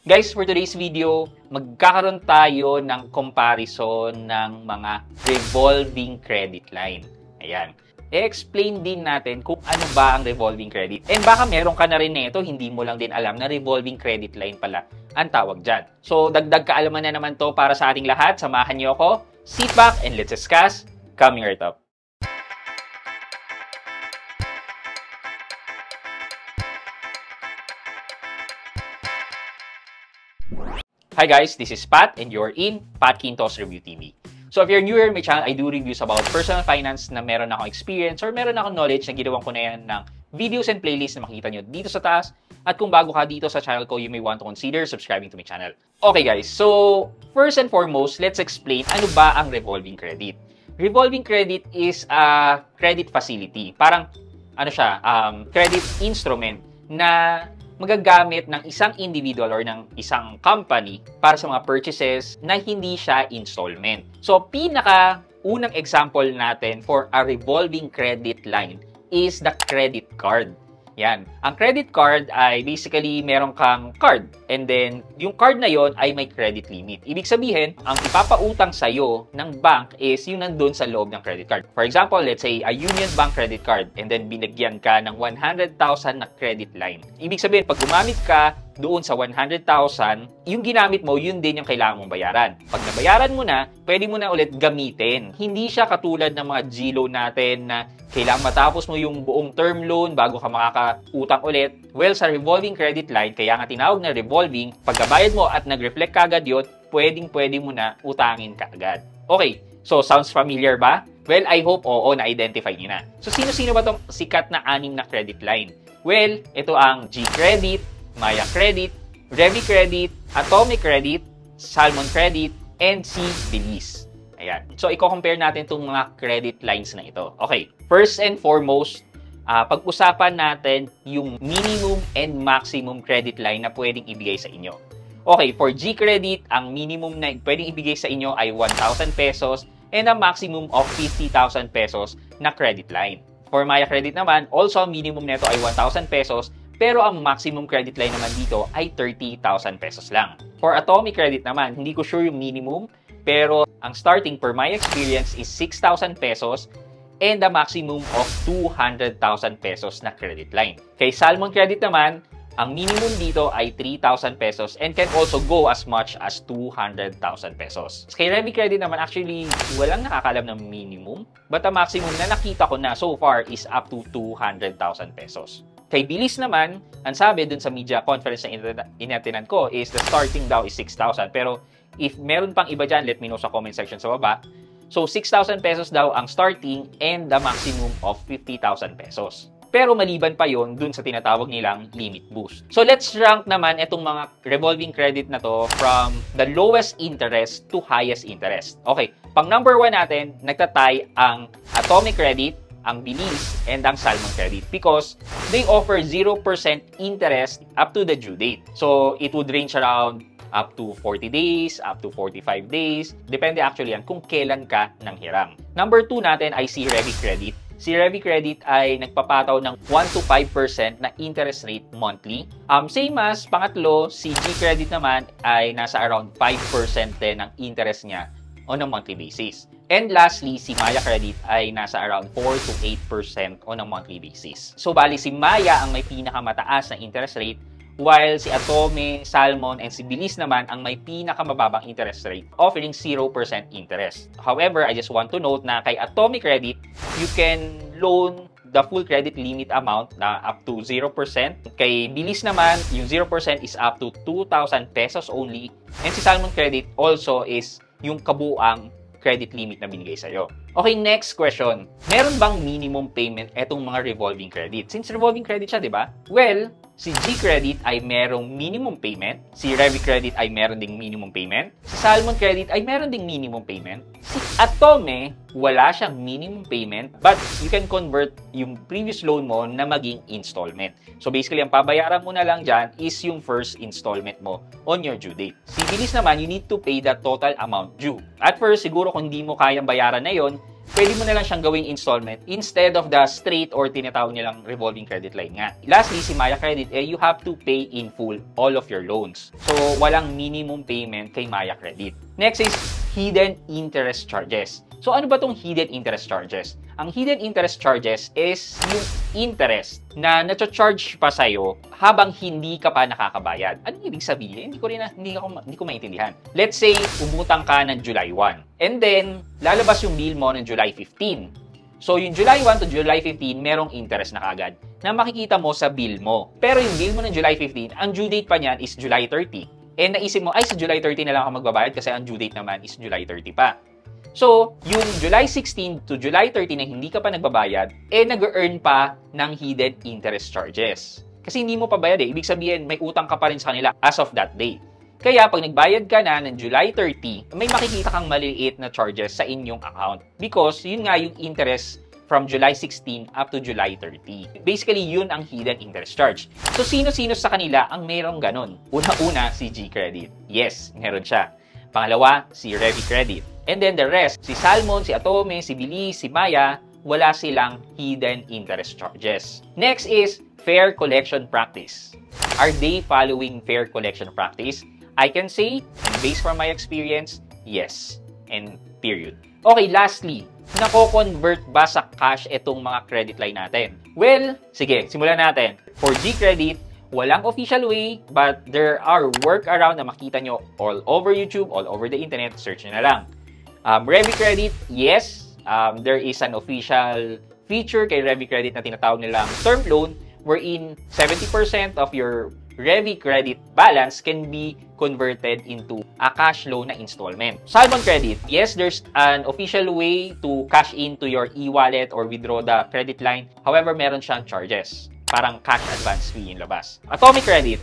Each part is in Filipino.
Guys, for today's video, magkakaroon tayo ng comparison ng mga revolving credit line. Ayan. I-explain din natin kung ano ba ang revolving credit. And baka meron ka na rin nito, hindi mo lang din alam na revolving credit line pala ang tawag dyan. So, dagdag kaalaman na naman to para sa ating lahat. Samahan niyo ako. Sit back and let's discuss coming right up. Hi guys, this is Pat and you're in Pat Quintos Review TV. So if you're new here in my channel, I do reviews about personal finance na meron akong experience or meron akong knowledge na ginawan ko na yan ng videos and playlists na makikita nyo dito sa taas. At kung bago ka dito sa channel ko, you may want to consider subscribing to my channel. Okay guys, so first and foremost, let's explain ano ba ang revolving credit. Revolving credit is a credit facility. Parang ano siya, credit instrument na magagamit ng isang individual or ng isang company para sa mga purchases na hindi siya installment. So, pinaka-unang example natin for a revolving credit line is the credit card. Yan. Ang credit card ay basically meron kang card and then yung card na yon ay may credit limit. Ibig sabihin, ang ipapautang sa'yo ng bank is yung nandun sa loob ng credit card. For example, let's say a Union Bank credit card and then binigyan ka ng 100,000 na credit line. Ibig sabihin, pag gumamit ka doon sa 100,000, yung ginamit mo, yun din yung kailangan mong bayaran. Pag nabayaran mo na, pwede mo na ulit gamitin. Hindi siya katulad ng mga G-loan natin na kailangan matapos mo yung buong term loan bago ka makakautang ulit. Well, sa revolving credit line, kaya nga tinawag na revolving, pagkabayad mo at nag-reflect kagad yun, pwede mo na utangin kaagad. Okay, so sounds familiar ba? Well, I hope oo, na-identify niyo na. So, sino-sino ba itong sikat na 6 na credit line? Well, ito ang G-Credit, Maya Credit, Revi Credit, Atomic Credit, Salmon Credit, and si Belize. Ayan. So, i-compare natin itong mga credit lines na ito. Okay. First and foremost, pag-usapan natin yung minimum and maximum credit line na pwedeng ibigay sa inyo. Okay, for G-Credit, ang minimum na pwedeng ibigay sa inyo ay 1,000 pesos and a maximum of 50,000 pesos na credit line. For Maya Credit naman, also ang minimum nito ay 1,000 pesos pero ang maximum credit line naman dito ay 30,000 pesos lang. For Atomic Credit naman, hindi ko sure yung minimum, pero ang starting per my experience is 6,000 pesos and a maximum of 200,000 pesos na credit line. Kay Salmon Credit naman, ang minimum dito ay 3,000 pesos and can also go as much as 200,000 pesos. Kay Revi Credit naman, actually, walang nakakalam ng minimum, but ang maximum na nakita ko na so far is up to 200,000 pesos. Kay Belize naman, ang sabi dun sa media conference na inatinan ko is the starting daw is 6,000. Pero if meron pang iba dyan, let me know sa comment section sa baba. So 6,000 pesos daw ang starting and the maximum of 50,000 pesos. Pero maliban pa yon dun sa tinatawag nilang limit boost. So let's rank naman itong mga revolving credit na to from the lowest interest to highest interest. Okay, pang number 1 natin, nagtatay ang Atomic Credit, ang Belize, and ang Salmon Credit because they offer 0% interest up to the due date. So, it would range around up to 40 days, up to 45 days. Depende actually yan kung kailan ka nanghiram. Number 2 natin ay si Revi Credit. Si Revi Credit ay nagpapataw ng 1 to 5% na interest rate monthly. Same as pangatlo, si G-Credit naman ay nasa around 5% din ang interest niya on a monthly basis. And lastly, si Maya Credit ay nasa around 4 to 8% on a monthly basis. So, bali si Maya ang may pinakamataas na interest rate, while si Atome, Salmon, and si Belize naman ang may pinakamababang interest rate, offering 0% interest. However, I just want to note na kay Atomic Credit, you can loan the full credit limit amount na up to 0%. Kay Belize naman, yung 0% is up to 2,000 pesos only. And si Salmon Credit also is yung kabuang credit limit na binigay sa'yo. Okay, next question. Meron bang minimum payment etong mga revolving credit? Since revolving credit siya, di ba? Well, si G-Credit ay merong minimum payment. Si Revi Credit ay meron ding minimum payment. Si Salmon Credit ay meron ding minimum payment. Si Atome, wala siyang minimum payment, but you can convert yung previous loan mo na maging installment. So basically, ang pabayaran mo na lang dyan is yung first installment mo on your due date. Si Belize naman, you need to pay the total amount due. At first, siguro kung hindi mo kayang bayaran na yon, pwede mo na lang siyang gawing installment instead of the straight or tinatawag nilang revolving credit line nga. Lastly, si Maya Credit, you have to pay in full all of your loans. So, walang minimum payment kay Maya Credit. Next is hidden interest charges. So, ano ba tong hidden interest charges? Ang hidden interest charges is yung interest na na-charge pa sa'yo habang hindi ka pa nakakabayad. Ano ibig sabihin? Hindi ko maintindihan. Let's say, umutang ka ng July 1. And then, lalabas yung bill mo ng July 15. So, yung July 1 to July 15, merong interest na kagad na makikita mo sa bill mo. Pero yung bill mo ng July 15, ang due date pa niyan is July 30. And naisip mo, ay, sa July 30 na lang ako magbabayad kasi ang due date naman is July 30 pa. So, yung July 16 to July 30 na hindi ka pa nagbabayad, nag-earn pa ng hidden interest charges. Kasi hindi mo pa bayad eh. Ibig sabihin, may utang ka pa rin sa kanila as of that day. Kaya, pag nagbayad ka na ng July 30, may makikita kang maliliit na charges sa inyong account. Because, yun nga yung interest from July 16 up to July 30. Basically, yun ang hidden interest charge. So, sino-sino sa kanila ang merong ganun? Una-una, si G-Credit. Yes, meron siya. Pangalawa, si Revi Credit. And then the rest, si Salmon, si Atome, si Bilis, si Maya, wala silang hidden interest charges. Next is fair collection practice. Are they following fair collection practice? I can say, based from my experience, yes. And period. Okay, lastly, nako-convert ba sa cash itong mga credit line natin? Well, sige, simulan natin. For G-Credit, walang official way, but there are workaround na makita nyo all over YouTube, all over the internet. Search nyo na lang. Revi Credit, yes. There is an official feature kay Revi Credit na tinatawag nilang term loan wherein 70% of your Revi Credit balance can be converted into a cash loan na installment. Salmon Credit, yes, there's an official way to cash into your e-wallet or withdraw the credit line. However, meron siyang charges. Parang cash advance fee in labas. Atomic Credit,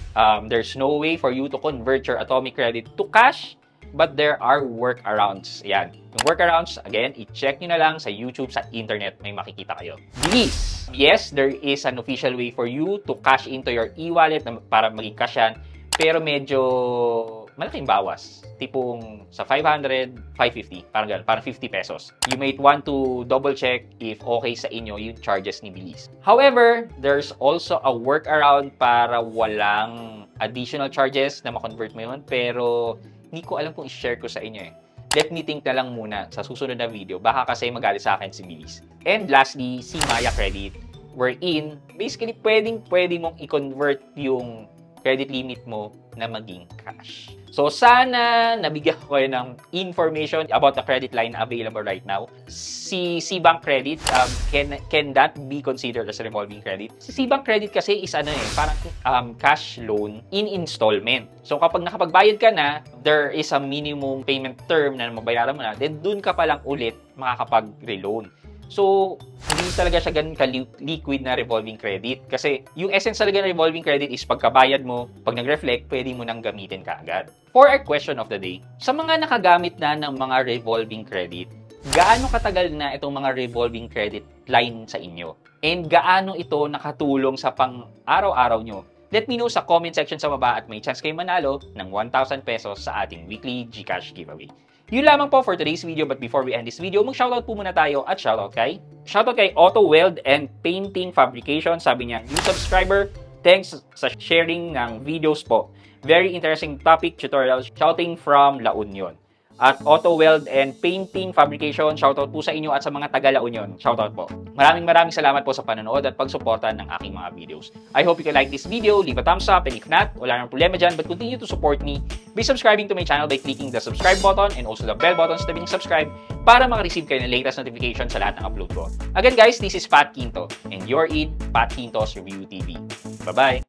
there's no way for you to convert your Atomic Credit to cash, but there are workarounds. Yan. Yung workarounds, again, i-check nyo na lang sa YouTube, sa internet, may makikita kayo. Bilis. Yes, there is an official way for you to cash into your e-wallet para maging cash yan, pero medyo malaking bawas. Tipong sa 500, 550, parang gano'n, parang 50 pesos. You might want to double check if okay sa inyo yung charges ni Bilis. However, there's also a workaround para walang additional charges na ma-convert mo yun, pero hindi ko alam kung i-share ko sa inyo eh. Let me think na lang muna sa susunod na video. Baka kasi magalit sa akin si Bilis. And lastly, si Maya Credit, wherein, basically, pwede mong i-convert yung credit limit mo na maging cash. So, sana nabigyan ko kayo ng information about the credit line available right now. Si Cbank Credit, can that be considered as a revolving credit? Si Cbank Credit kasi is parang cash loan in installment. So, kapag nakapagbayad ka na, there is a minimum payment term na mabayaran mo na, then dun ka pa lang ulit makakapag-reloan. So, hindi talaga siya ganun ka-liquid na revolving credit. Kasi yung essence talaga ng revolving credit is pagkabayad mo, pag nag-reflect, pwede mo nang gamitin kaagad. For our question of the day, sa mga nakagamit na ng mga revolving credit, gaano katagal na itong mga revolving credit line sa inyo? And gaano ito nakatulong sa pang-araw-araw nyo? Let me know sa comment section sa baba at may chance kayo manalo ng 1,000 pesos sa ating weekly GCash giveaway. Yun lamang po for today's video, but before we end this video, mag-shoutout po muna tayo at shoutout kay Auto Weld and Painting Fabrication. Sabi niya, new subscriber, thanks sa sharing ng videos po. Very interesting topic, tutorial, shouting from La Union. At Auto Weld and Painting Fabrication, shoutout po sa inyo at sa mga taga La Union. Shoutout po. Maraming salamat po sa panonood at pagsuporta ng aking mga videos. I hope you can like this video, leave a thumbs up, and if not, wala nang problema dyan, but continue to support me by subscribing to my channel by clicking the subscribe button and also the bell button sa tabing subscribe para makareceive kayo ng latest notification sa lahat ng upload ko. Again guys, this is Pat Quinto and you're in Pat Quinto's Review TV. Bye-bye!